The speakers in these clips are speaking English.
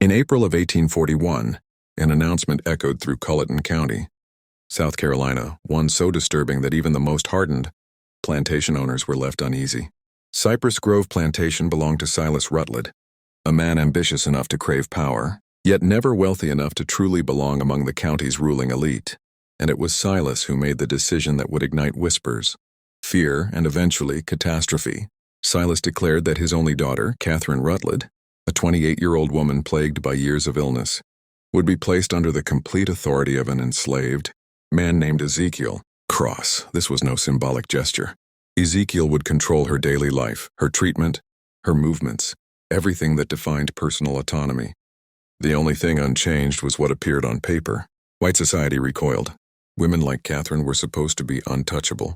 In April of 1841, an announcement echoed through Colleton County, South Carolina, one so disturbing that even the most hardened plantation owners were left uneasy. Cypress Grove Plantation belonged to Silas Rutledge, a man ambitious enough to crave power, yet never wealthy enough to truly belong among the county's ruling elite. And it was Silas who made the decision that would ignite whispers, fear, and eventually catastrophe. Silas declared that his only daughter, Catherine Rutledge, a 28-year-old woman plagued by years of illness, would be placed under the complete authority of an enslaved man named Ezekiel. Cross, this was no symbolic gesture. Ezekiel would control her daily life, her treatment, her movements, everything that defined personal autonomy. The only thing unchanged was what appeared on paper. White society recoiled. Women like Catherine were supposed to be untouchable,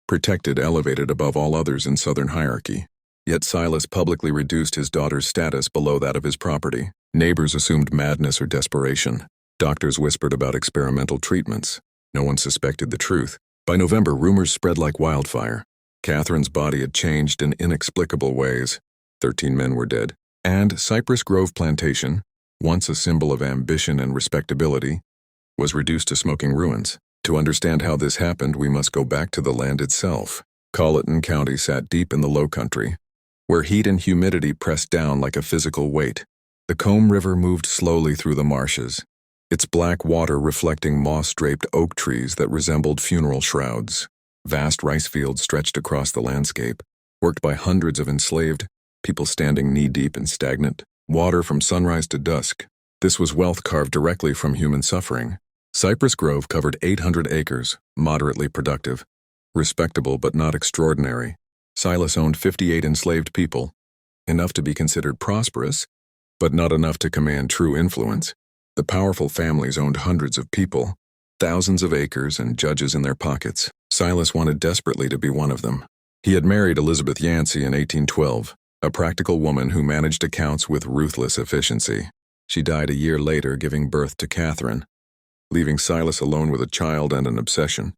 protected, elevated above all others in Southern hierarchy. Yet Silas publicly reduced his daughter's status below that of his property. Neighbors assumed madness or desperation. Doctors whispered about experimental treatments. No one suspected the truth. By November, rumors spread like wildfire. Catherine's body had changed in inexplicable ways. 13 men were dead. And Cypress Grove Plantation, once a symbol of ambition and respectability, was reduced to smoking ruins. To understand how this happened, we must go back to the land itself. Colleton County sat deep in the low country, where heat and humidity pressed down like a physical weight. The Combe River moved slowly through the marshes, its black water reflecting moss-draped oak trees that resembled funeral shrouds. Vast rice fields stretched across the landscape, worked by hundreds of enslaved people standing knee-deep in stagnant water from sunrise to dusk. This was wealth carved directly from human suffering. Cypress Grove covered 800 acres, moderately productive, respectable but not extraordinary. Silas owned 58 enslaved people, enough to be considered prosperous, but not enough to command true influence. The powerful families owned hundreds of people, thousands of acres, and judges in their pockets. Silas wanted desperately to be one of them. He had married Elizabeth Yancey in 1812, a practical woman who managed accounts with ruthless efficiency. She died a year later, giving birth to Catherine, leaving Silas alone with a child and an obsession,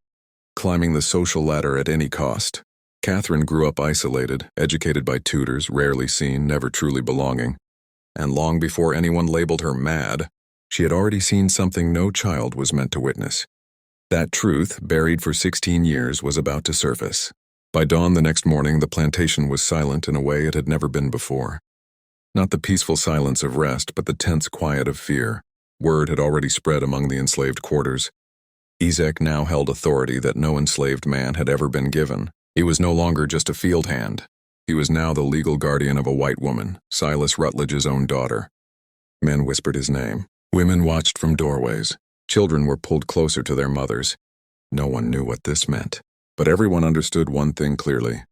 climbing the social ladder at any cost. Catherine grew up isolated, educated by tutors, rarely seen, never truly belonging. And long before anyone labeled her mad, she had already seen something no child was meant to witness. That truth, buried for 16 years, was about to surface. By dawn the next morning, the plantation was silent in a way it had never been before. Not the peaceful silence of rest, but the tense quiet of fear. Word had already spread among the enslaved quarters. Ezek now held authority that no enslaved man had ever been given. He was no longer just a field hand. He was now the legal guardian of a white woman, Silas Rutledge's own daughter. Men whispered his name. Women watched from doorways. Children were pulled closer to their mothers. No one knew what this meant. But everyone understood one thing clearly.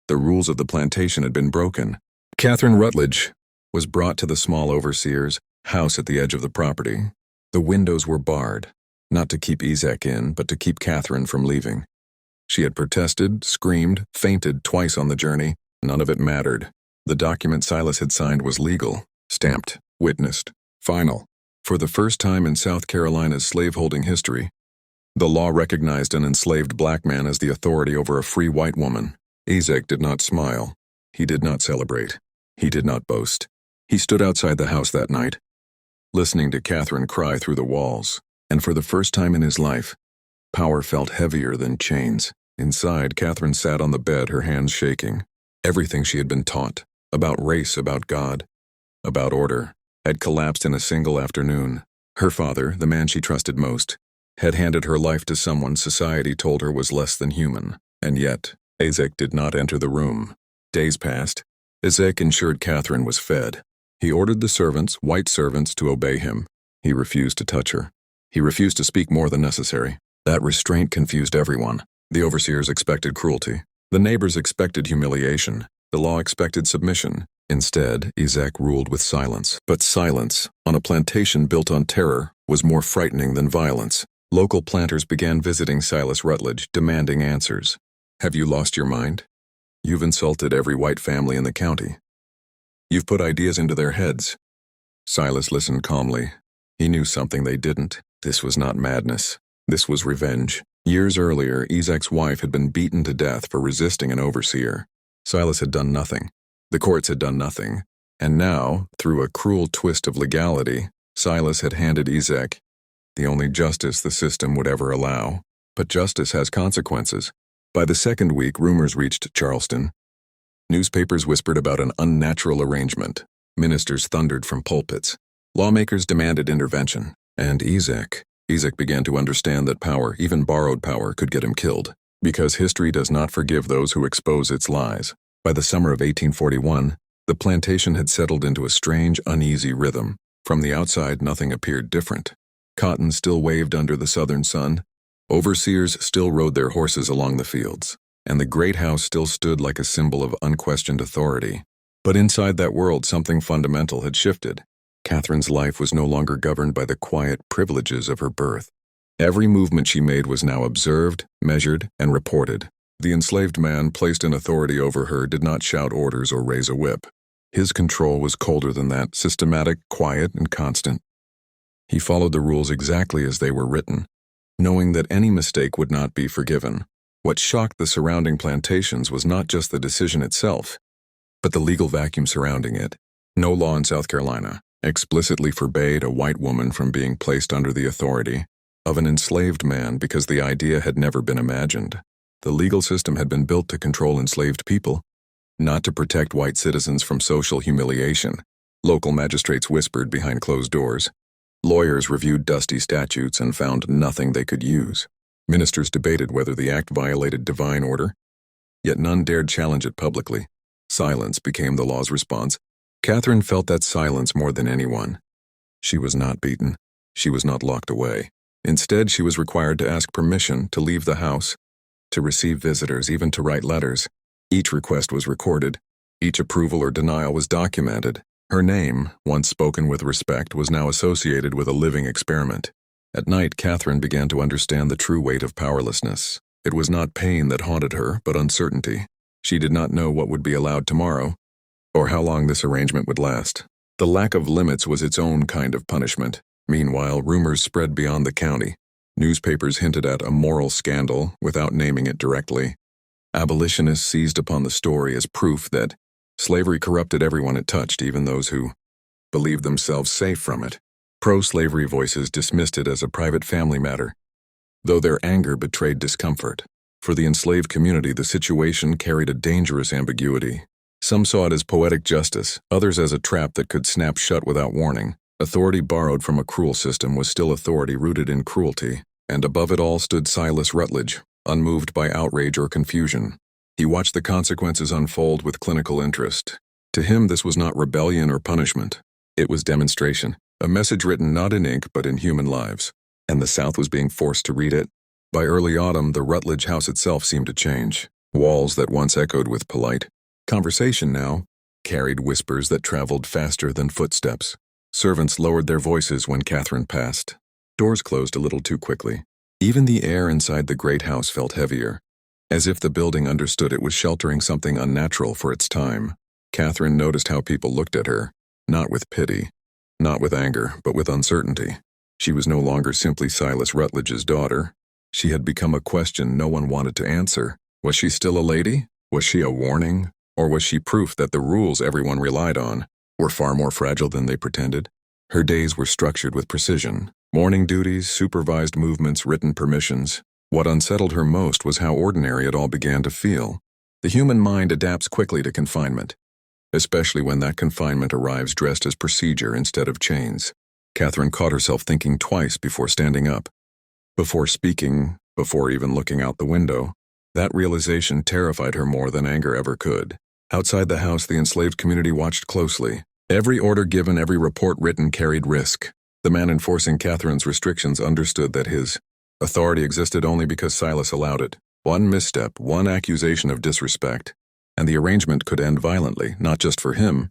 The rules of the plantation had been broken. Catherine Rutledge was brought to the small overseer's house at the edge of the property. The windows were barred, not to keep Ezek in, but to keep Catherine from leaving. She had protested, screamed, fainted twice on the journey. None of it mattered. The document Silas had signed was legal, stamped, witnessed, final. For the first time in South Carolina's slaveholding history, the law recognized an enslaved black man as the authority over a free white woman. Ezek did not smile. He did not celebrate. He did not boast. He stood outside the house that night, listening to Catherine cry through the walls. And for the first time in his life, power felt heavier than chains. Inside, Catherine sat on the bed, her hands shaking. Everything she had been taught, about race, about God, about order, had collapsed in a single afternoon. Her father, the man she trusted most, had handed her life to someone society told her was less than human. And yet, Ezek did not enter the room. Days passed. Ezek ensured Catherine was fed. He ordered the servants, white servants, to obey him. He refused to touch her. He refused to speak more than necessary. That restraint confused everyone. The overseers expected cruelty. The neighbors expected humiliation. The law expected submission. Instead, Ezek ruled with silence. But silence, on a plantation built on terror, was more frightening than violence. Local planters began visiting Silas Rutledge, demanding answers. Have you lost your mind? You've insulted every white family in the county. You've put ideas into their heads. Silas listened calmly. He knew something they didn't. This was not madness. This was revenge. Years earlier, Ezek's wife had been beaten to death for resisting an overseer. Silas had done nothing. The courts had done nothing. And now, through a cruel twist of legality, Silas had handed Ezek the only justice the system would ever allow. But justice has consequences. By the second week, rumors reached Charleston. Newspapers whispered about an unnatural arrangement. Ministers thundered from pulpits. Lawmakers demanded intervention. And Ezek began to understand that power, even borrowed power, could get him killed. Because history does not forgive those who expose its lies. By the summer of 1841, the plantation had settled into a strange, uneasy rhythm. From the outside, nothing appeared different. Cotton still waved under the southern sun. Overseers still rode their horses along the fields. And the great house still stood like a symbol of unquestioned authority. But inside that world, something fundamental had shifted. Catherine's life was no longer governed by the quiet privileges of her birth. Every movement she made was now observed, measured, and reported. The enslaved man placed in authority over her did not shout orders or raise a whip. His control was colder than that, systematic, quiet, and constant. He followed the rules exactly as they were written, knowing that any mistake would not be forgiven. What shocked the surrounding plantations was not just the decision itself, but the legal vacuum surrounding it. No law in South Carolina explicitly forbade a white woman from being placed under the authority of an enslaved man because the idea had never been imagined. The legal system had been built to control enslaved people, not to protect white citizens from social humiliation. Local magistrates whispered behind closed doors. Lawyers reviewed dusty statutes and found nothing they could use. Ministers debated whether the act violated divine order, yet none dared challenge it publicly. Silence became the law's response. Catherine felt that silence more than anyone. She was not beaten. She was not locked away. Instead, she was required to ask permission to leave the house, to receive visitors, even to write letters. Each request was recorded. Each approval or denial was documented. Her name, once spoken with respect, was now associated with a living experiment. At night, Catherine began to understand the true weight of powerlessness. It was not pain that haunted her, but uncertainty. She did not know what would be allowed tomorrow, or how long this arrangement would last. The lack of limits was its own kind of punishment. Meanwhile, rumors spread beyond the county. Newspapers hinted at a moral scandal without naming it directly. Abolitionists seized upon the story as proof that slavery corrupted everyone it touched, even those who believed themselves safe from it. Pro-slavery voices dismissed it as a private family matter, though their anger betrayed discomfort. For the enslaved community, the situation carried a dangerous ambiguity. Some saw it as poetic justice, others as a trap that could snap shut without warning. Authority borrowed from a cruel system was still authority rooted in cruelty, and above it all stood Silas Rutledge, unmoved by outrage or confusion. He watched the consequences unfold with clinical interest. To him, this was not rebellion or punishment. It was demonstration, a message written not in ink but in human lives. And the South was being forced to read it. By early autumn, the Rutledge house itself seemed to change. Walls that once echoed with polite conversation now carried whispers that traveled faster than footsteps. Servants lowered their voices when Catherine passed. Doors closed a little too quickly. Even the air inside the great house felt heavier, as if the building understood it was sheltering something unnatural for its time. Catherine noticed how people looked at her, not with pity, not with anger, but with uncertainty. She was no longer simply Silas Rutledge's daughter. She had become a question no one wanted to answer. Was she still a lady? Was she a warning? Or was she proof that the rules everyone relied on were far more fragile than they pretended? Her days were structured with precision. Morning duties, supervised movements, written permissions. What unsettled her most was how ordinary it all began to feel. The human mind adapts quickly to confinement, especially when that confinement arrives dressed as procedure instead of chains. Catherine caught herself thinking twice before standing up, before speaking, before even looking out the window. That realization terrified her more than anger ever could. Outside the house, the enslaved community watched closely. Every order given, every report written carried risk. The man enforcing Catherine's restrictions understood that his authority existed only because Silas allowed it. One misstep, one accusation of disrespect, and the arrangement could end violently, not just for him,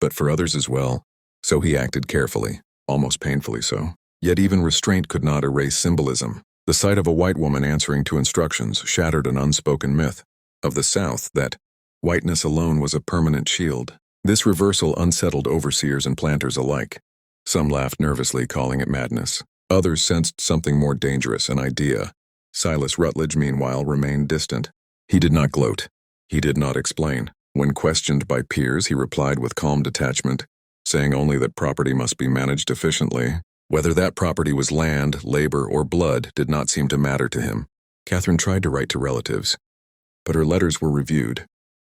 but for others as well. So he acted carefully, almost painfully so. Yet even restraint could not erase symbolism. The sight of a white woman answering to instructions shattered an unspoken myth of the South that whiteness alone was a permanent shield. This reversal unsettled overseers and planters alike. Some laughed nervously, calling it madness. Others sensed something more dangerous, an idea. Silas Rutledge, meanwhile, remained distant. He did not gloat. He did not explain. When questioned by peers, he replied with calm detachment, saying only that property must be managed efficiently. Whether that property was land, labor, or blood did not seem to matter to him. Catherine tried to write to relatives, but her letters were reviewed,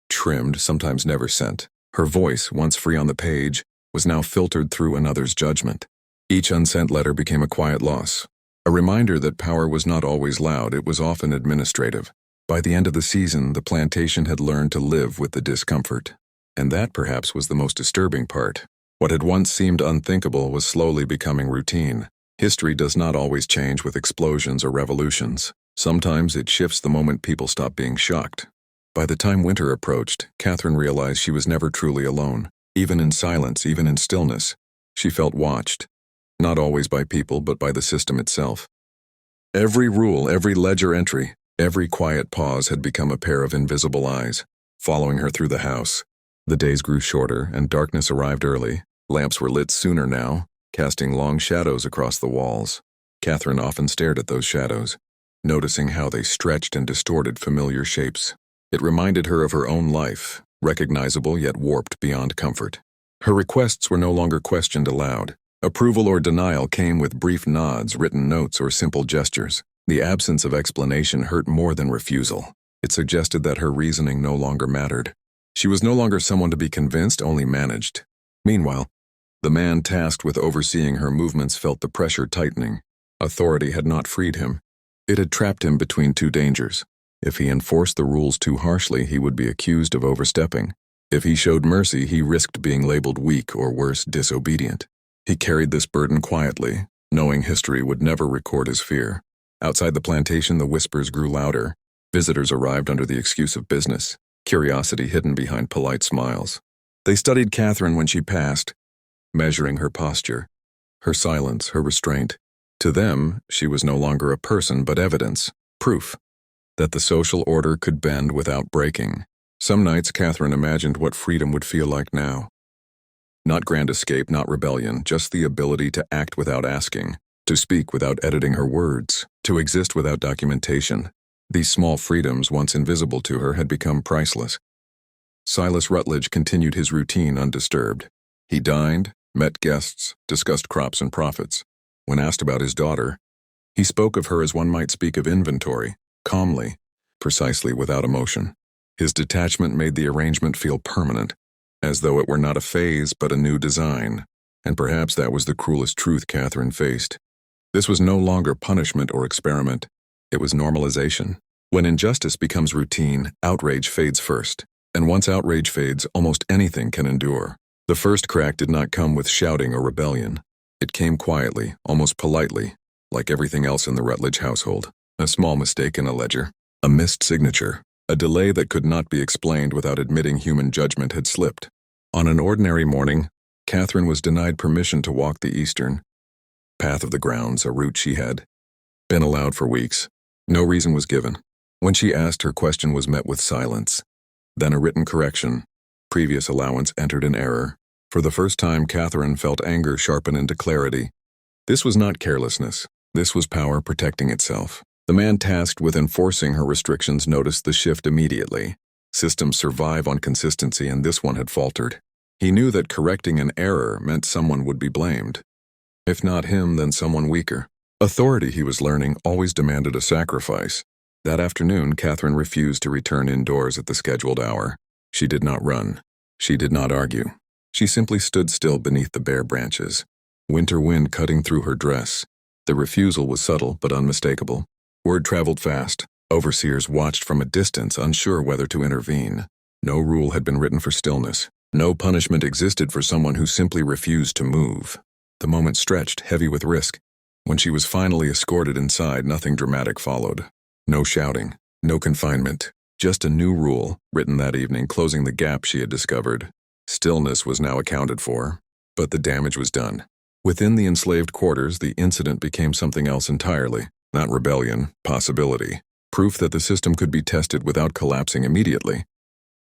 trimmed, sometimes never sent. Her voice, once free on the page, was now filtered through another's judgment. Each unsent letter became a quiet loss, a reminder that power was not always loud, it was often administrative. By the end of the season, the plantation had learned to live with the discomfort. And that perhaps was the most disturbing part. What had once seemed unthinkable was slowly becoming routine. History does not always change with explosions or revolutions. Sometimes it shifts the moment people stop being shocked. By the time winter approached, Catherine realized she was never truly alone. Even in silence, even in stillness, she felt watched. Not always by people, but by the system itself. Every rule, every ledger entry, every quiet pause had become a pair of invisible eyes, following her through the house. The days grew shorter, and darkness arrived early. Lamps were lit sooner now, casting long shadows across the walls. Catherine often stared at those shadows, noticing how they stretched and distorted familiar shapes. It reminded her of her own life, recognizable yet warped beyond comfort. Her requests were no longer questioned aloud. Approval or denial came with brief nods, written notes, or simple gestures. The absence of explanation hurt more than refusal. It suggested that her reasoning no longer mattered. She was no longer someone to be convinced, only managed. Meanwhile, the man tasked with overseeing her movements felt the pressure tightening. Authority had not freed him. It had trapped him between two dangers. If he enforced the rules too harshly, he would be accused of overstepping. If he showed mercy, he risked being labeled weak or worse, disobedient. He carried this burden quietly, knowing history would never record his fear. Outside the plantation, the whispers grew louder. Visitors arrived under the excuse of business, curiosity hidden behind polite smiles. They studied Catherine when she passed, measuring her posture, her silence, her restraint. To them, she was no longer a person but evidence, proof, that the social order could bend without breaking. Some nights Catherine imagined what freedom would feel like now. Not grand escape, not rebellion, just the ability to act without asking, to speak without editing her words, to exist without documentation. These small freedoms, once invisible to her, had become priceless. Silas Rutledge continued his routine undisturbed. He dined, met guests, discussed crops and profits. When asked about his daughter, he spoke of her as one might speak of inventory, calmly, precisely, without emotion. His detachment made the arrangement feel permanent, as though it were not a phase but a new design. And perhaps that was the cruelest truth Catherine faced. This was no longer punishment or experiment. It was normalization. When injustice becomes routine, outrage fades first. And once outrage fades, almost anything can endure. The first crack did not come with shouting or rebellion. It came quietly, almost politely, like everything else in the Rutledge household. A small mistake in a ledger, a missed signature, a delay that could not be explained without admitting human judgment had slipped. On an ordinary morning, Catherine was denied permission to walk the eastern path of the grounds, a route she had been allowed for weeks. No reason was given. When she asked, her question was met with silence. Then a written correction. Previous allowance entered in error. For the first time, Catherine felt anger sharpen into clarity. This was not carelessness. This was power protecting itself. The man tasked with enforcing her restrictions noticed the shift immediately. Systems survive on consistency, and this one had faltered. He knew that correcting an error meant someone would be blamed. If not him, then someone weaker. Authority, he was learning, always demanded a sacrifice. That afternoon, Catherine refused to return indoors at the scheduled hour. She did not run. She did not argue. She simply stood still beneath the bare branches, winter wind cutting through her dress. The refusal was subtle but unmistakable. Word traveled fast. Overseers watched from a distance, unsure whether to intervene. No rule had been written for stillness. No punishment existed for someone who simply refused to move. The moment stretched, heavy with risk. When she was finally escorted inside, nothing dramatic followed. No shouting, no confinement, just a new rule, written that evening, closing the gap she had discovered. Stillness was now accounted for, but the damage was done. Within the enslaved quarters, the incident became something else entirely. Not rebellion, possibility. Proof that the system could be tested without collapsing immediately.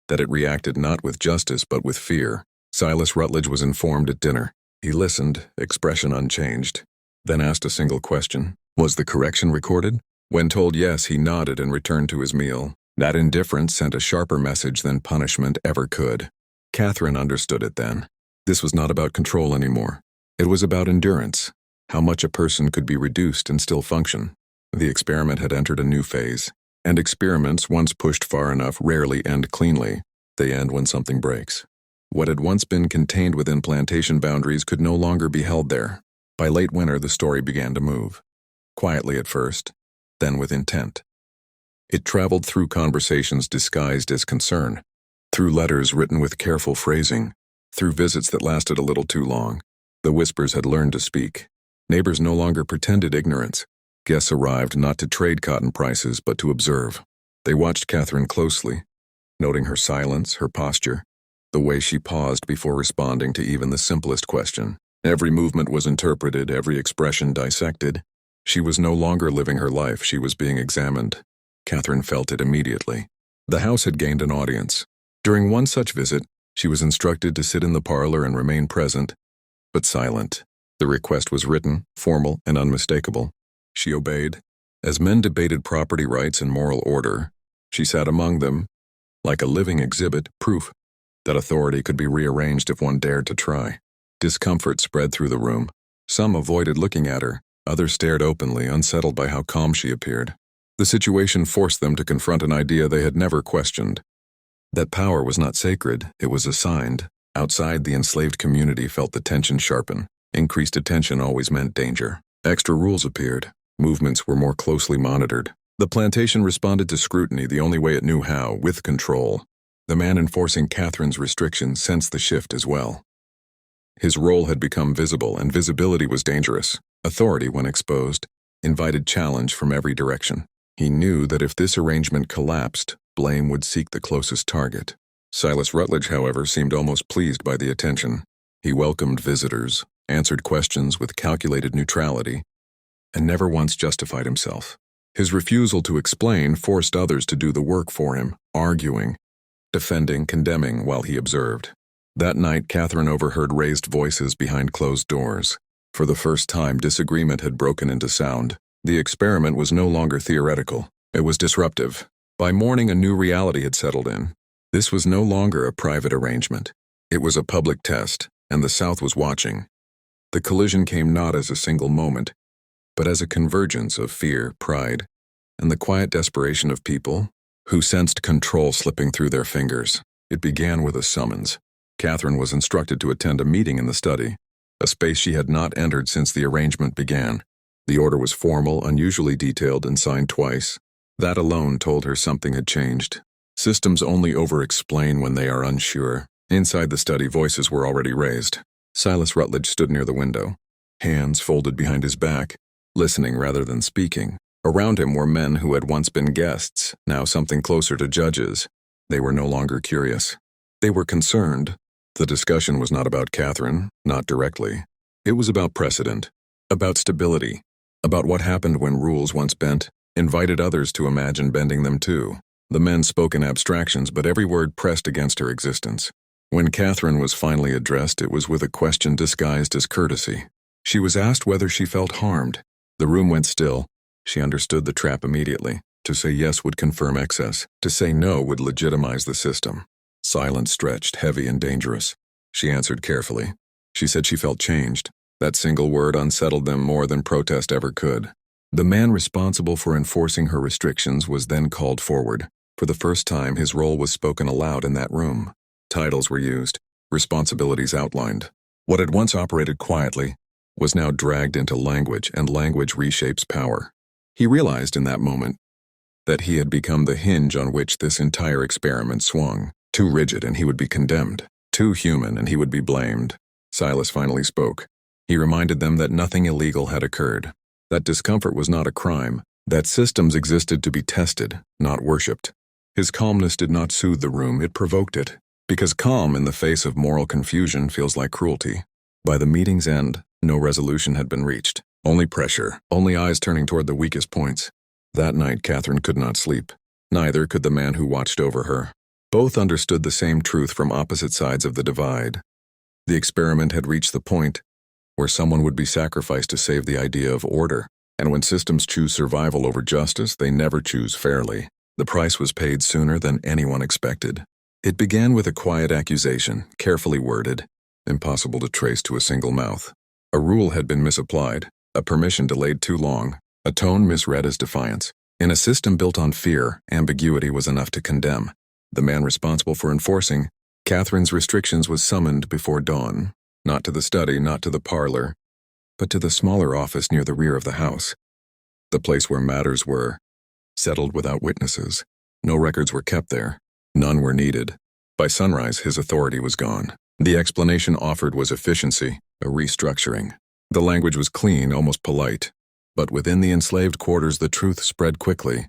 That it reacted not with justice but with fear. Silas Rutledge was informed at dinner. He listened, expression unchanged, then asked a single question. Was the correction recorded? When told yes, he nodded and returned to his meal. That indifference sent a sharper message than punishment ever could. Catherine understood it then. This was not about control anymore. It was about endurance, how much a person could be reduced and still function. The experiment had entered a new phase, and experiments, once pushed far enough, rarely end cleanly. They end when something breaks. What had once been contained within plantation boundaries could no longer be held there. By late winter, the story began to move. Quietly at first, then with intent. It traveled through conversations disguised as concern, through letters written with careful phrasing, through visits that lasted a little too long. The whispers had learned to speak. Neighbors no longer pretended ignorance. Guests arrived not to trade cotton prices, but to observe. They watched Catherine closely, noting her silence, her posture, the way she paused before responding to even the simplest question. Every movement was interpreted, every expression dissected. She was no longer living her life, she was being examined. Catherine felt it immediately. The house had gained an audience. During one such visit, she was instructed to sit in the parlor and remain present, but silent. The request was written, formal, and unmistakable. She obeyed. As men debated property rights and moral order, she sat among them, like a living exhibit, proof that authority could be rearranged if one dared to try. Discomfort spread through the room. Some avoided looking at her, others stared openly, unsettled by how calm she appeared. The situation forced them to confront an idea they had never questioned. That power was not sacred, it was assigned. Outside, the enslaved community felt the tension sharpen. Increased attention always meant danger. Extra rules appeared. Movements were more closely monitored. The plantation responded to scrutiny the only way it knew how, with control. The man enforcing Catherine's restrictions sensed the shift as well. His role had become visible, and visibility was dangerous. Authority, when exposed, invited challenge from every direction. He knew that if this arrangement collapsed, blame would seek the closest target. Silas Rutledge, however, seemed almost pleased by the attention. He welcomed visitors, answered questions with calculated neutrality, and never once justified himself. His refusal to explain forced others to do the work for him, arguing, defending, condemning while he observed. That night, Catherine overheard raised voices behind closed doors. For the first time, disagreement had broken into sound. The experiment was no longer theoretical. It was disruptive. By morning, a new reality had settled in. This was no longer a private arrangement. It was a public test, and the South was watching. The collision came not as a single moment, but as a convergence of fear, pride, and the quiet desperation of people who sensed control slipping through their fingers. It began with a summons. Catherine was instructed to attend a meeting in the study, a space she had not entered since the arrangement began. The order was formal, unusually detailed, and signed twice. That alone told her something had changed. Systems only over-explain when they are unsure. Inside the study, voices were already raised. Silas Rutledge stood near the window, hands folded behind his back, listening rather than speaking. Around him were men who had once been guests, now something closer to judges. They were no longer curious. They were concerned. The discussion was not about Catherine, not directly. It was about precedent, about stability, about what happened when rules once bent invited others to imagine bending them too. The men spoke in abstractions, but every word pressed against her existence. When Catherine was finally addressed, it was with a question disguised as courtesy. She was asked whether she felt harmed. The room went still. She understood the trap immediately. To say yes would confirm excess. To say no would legitimize the system. Silence stretched, heavy and dangerous. She answered carefully. She said she felt changed. That single word unsettled them more than protest ever could. The man responsible for enforcing her restrictions was then called forward. For the first time, his role was spoken aloud in that room. Titles were used, responsibilities outlined. What had once operated quietly was now dragged into language, and language reshapes power. He realized in that moment that he had become the hinge on which this entire experiment swung. Too rigid and he would be condemned. Too human and he would be blamed. Silas finally spoke. He reminded them that nothing illegal had occurred. That discomfort was not a crime. That systems existed to be tested, not worshipped. His calmness did not soothe the room, it provoked it. Because calm in the face of moral confusion feels like cruelty. By the meeting's end, no resolution had been reached. Only pressure, only eyes turning toward the weakest points. That night, Catherine could not sleep. Neither could the man who watched over her. Both understood the same truth from opposite sides of the divide. The experiment had reached the point where someone would be sacrificed to save the idea of order. And when systems choose survival over justice, they never choose fairly. The price was paid sooner than anyone expected. It began with a quiet accusation, carefully worded, impossible to trace to a single mouth. A rule had been misapplied, a permission delayed too long, a tone misread as defiance. In a system built on fear, ambiguity was enough to condemn. The man responsible for enforcing Catherine's restrictions was summoned before dawn, not to the study, not to the parlor, but to the smaller office near the rear of the house, the place where matters were settled without witnesses. No records were kept there. None were needed. By sunrise, his authority was gone. The explanation offered was efficiency, a restructuring. The language was clean, almost polite. But within the enslaved quarters, the truth spread quickly.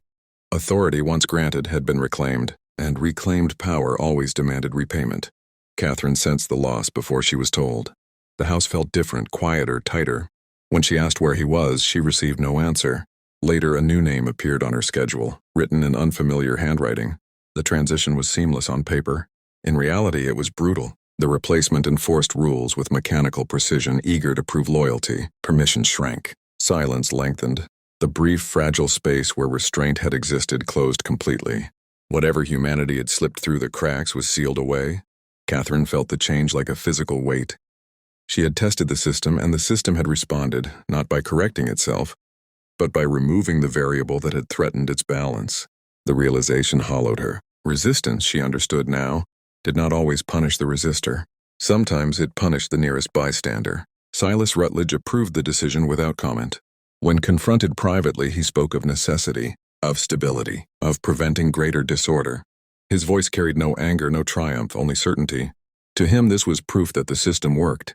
Authority once granted had been reclaimed, and reclaimed power always demanded repayment. Catherine sensed the loss before she was told. The house felt different, quieter, tighter. When she asked where he was, she received no answer. Later, a new name appeared on her schedule, written in unfamiliar handwriting. The transition was seamless on paper. In reality, it was brutal. The replacement enforced rules with mechanical precision, eager to prove loyalty. Permission shrank. Silence lengthened. The brief, fragile space where restraint had existed closed completely. Whatever humanity had slipped through the cracks was sealed away. Catherine felt the change like a physical weight. She had tested the system, and the system had responded, not by correcting itself, but by removing the variable that had threatened its balance. The realization hollowed her. Resistance, she understood now, did not always punish the resistor. Sometimes it punished the nearest bystander. Silas Rutledge approved the decision without comment. When confronted privately, he spoke of necessity, of stability, of preventing greater disorder. His voice carried no anger, no triumph, only certainty. To him, this was proof that the system worked.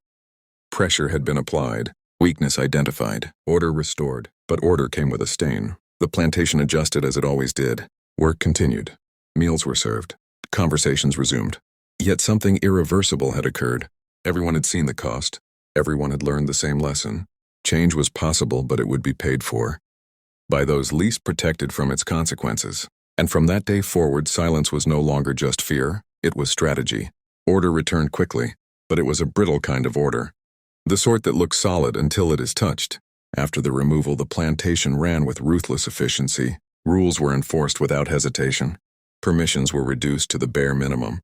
Pressure had been applied, weakness identified, order restored, but order came with a stain. The plantation adjusted as it always did. Work continued. Meals were served. Conversations resumed. Yet something irreversible had occurred. Everyone had seen the cost. Everyone had learned the same lesson. Change was possible, but it would be paid for by those least protected from its consequences. And from that day forward, silence was no longer just fear, it was strategy. Order returned quickly, but it was a brittle kind of order. The sort that looks solid until it is touched. After the removal, the plantation ran with ruthless efficiency. Rules were enforced without hesitation. Permissions were reduced to the bare minimum.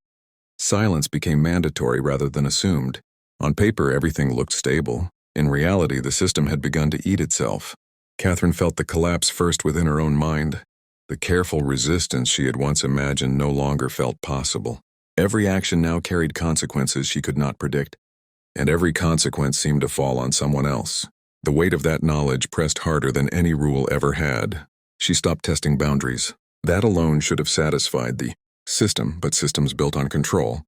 Silence became mandatory rather than assumed. On paper, everything looked stable. In reality, the system had begun to eat itself. Catherine felt the collapse first within her own mind. The careful resistance she had once imagined no longer felt possible. Every action now carried consequences she could not predict, and every consequence seemed to fall on someone else. The weight of that knowledge pressed harder than any rule ever had. She stopped testing boundaries. That alone should have satisfied the system, but systems built on control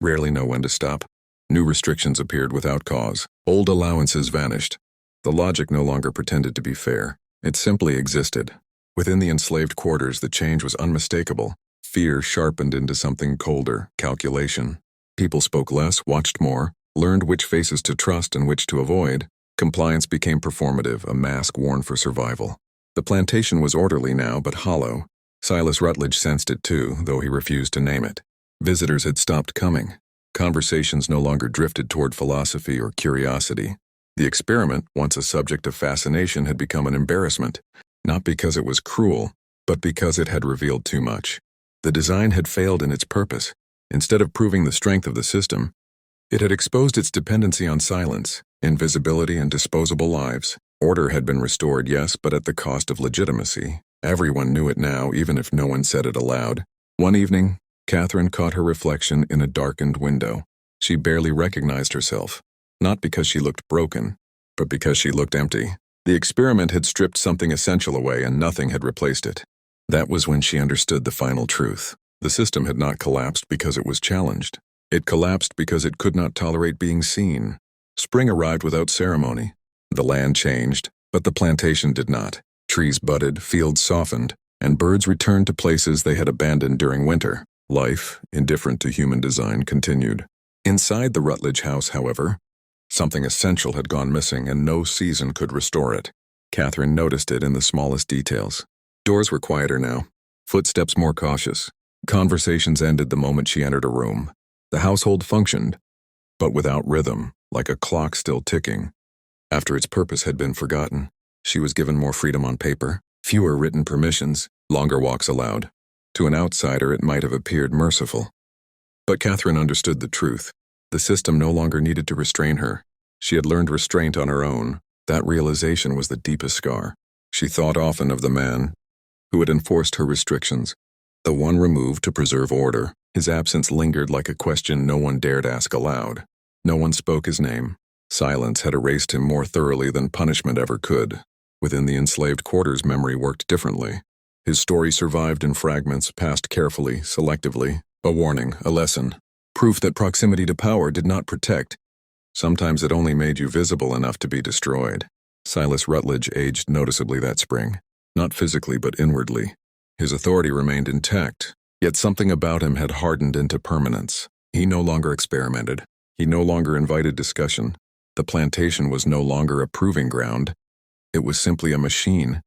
rarely know when to stop. New restrictions appeared without cause. Old allowances vanished. The logic no longer pretended to be fair. It simply existed. Within the enslaved quarters, the change was unmistakable. Fear sharpened into something colder, calculation. People spoke less, watched more, learned which faces to trust and which to avoid. Compliance became performative, a mask worn for survival. The plantation was orderly now, but hollow. Silas Rutledge sensed it too, though he refused to name it. Visitors had stopped coming. Conversations no longer drifted toward philosophy or curiosity. The experiment, once a subject of fascination, had become an embarrassment, not because it was cruel, but because it had revealed too much. The design had failed in its purpose. Instead of proving the strength of the system, it had exposed its dependency on silence, invisibility, and disposable lives. Order had been restored, yes, but at the cost of legitimacy. Everyone knew it now, even if no one said it aloud. One evening, Catherine caught her reflection in a darkened window. She barely recognized herself, not because she looked broken, but because she looked empty. The experiment had stripped something essential away and nothing had replaced it. That was when she understood the final truth. The system had not collapsed because it was challenged. It collapsed because it could not tolerate being seen. Spring arrived without ceremony. The land changed, but the plantation did not. Trees budded, fields softened, and birds returned to places they had abandoned during winter. Life, indifferent to human design, continued. Inside the Rutledge house, however, something essential had gone missing and no season could restore it. Catherine noticed it in the smallest details. Doors were quieter now, footsteps more cautious. Conversations ended the moment she entered a room. The household functioned, but without rhythm, like a clock still ticking. After its purpose had been forgotten, she was given more freedom on paper, fewer written permissions, longer walks allowed. To an outsider, it might have appeared merciful. But Catherine understood the truth. The system no longer needed to restrain her. She had learned restraint on her own. That realization was the deepest scar. She thought often of the man who had enforced her restrictions, the one removed to preserve order. His absence lingered like a question no one dared ask aloud. No one spoke his name. Silence had erased him more thoroughly than punishment ever could. Within the enslaved quarters, memory worked differently. His story survived in fragments, passed carefully, selectively. A warning, a lesson. Proof that proximity to power did not protect. Sometimes it only made you visible enough to be destroyed. Silas Rutledge aged noticeably that spring. Not physically, but inwardly. His authority remained intact, yet something about him had hardened into permanence. He no longer experimented. He no longer invited discussion. The plantation was no longer a proving ground. It was simply a machine.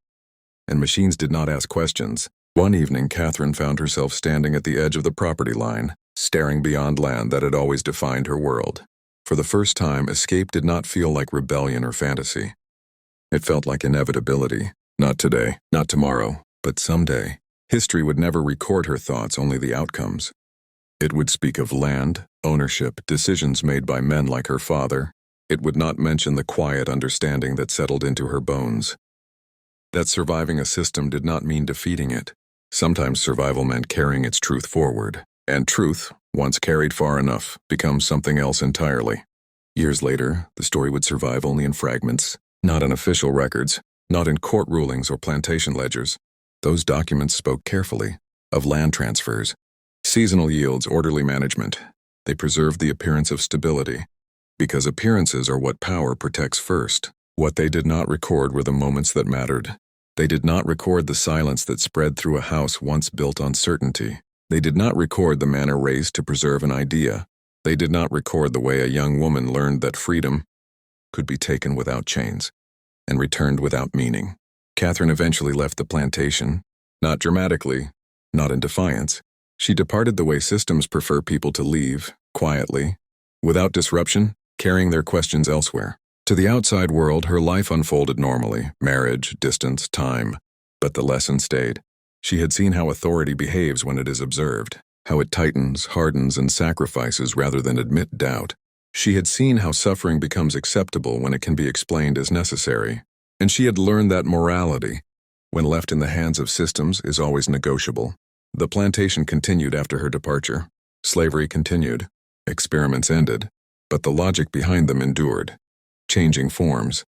And machines did not ask questions. One evening, Catherine found herself standing at the edge of the property line, staring beyond land that had always defined her world. For the first time, escape did not feel like rebellion or fantasy. It felt like inevitability. Not today, not tomorrow, but someday. History would never record her thoughts, only the outcomes. It would speak of land, ownership, decisions made by men like her father. It would not mention the quiet understanding that settled into her bones. That surviving a system did not mean defeating it. Sometimes survival meant carrying its truth forward. And truth, once carried far enough, becomes something else entirely. Years later, the story would survive only in fragments, not in official records, not in court rulings or plantation ledgers. Those documents spoke carefully of land transfers, seasonal yields, orderly management. They preserved the appearance of stability, because appearances are what power protects first. What they did not record were the moments that mattered. They did not record the silence that spread through a house once built on certainty. They did not record the man erased to preserve an idea. They did not record the way a young woman learned that freedom could be taken without chains and returned without meaning. Catherine eventually left the plantation, not dramatically, not in defiance. She departed the way systems prefer people to leave, quietly, without disruption, carrying their questions elsewhere. To the outside world, her life unfolded normally, marriage, distance, time, but the lesson stayed. She had seen how authority behaves when it is observed, how it tightens, hardens, and sacrifices rather than admit doubt. She had seen how suffering becomes acceptable when it can be explained as necessary. And she had learned that morality, when left in the hands of systems, is always negotiable. The plantation continued after her departure. Slavery continued. Experiments ended. But the logic behind them endured. Changing forms,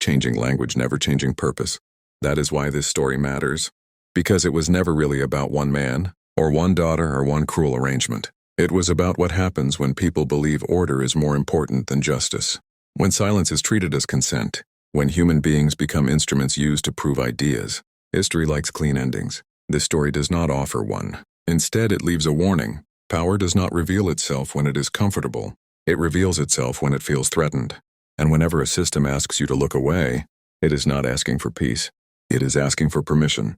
changing language, never changing purpose. That is why this story matters. Because it was never really about one man, or one daughter, or one cruel arrangement. It was about what happens when people believe order is more important than justice. When silence is treated as consent. When human beings become instruments used to prove ideas. History likes clean endings. This story does not offer one. Instead, it leaves a warning. Power does not reveal itself when it is comfortable. It reveals itself when it feels threatened. And whenever a system asks you to look away, it is not asking for peace. It is asking for permission.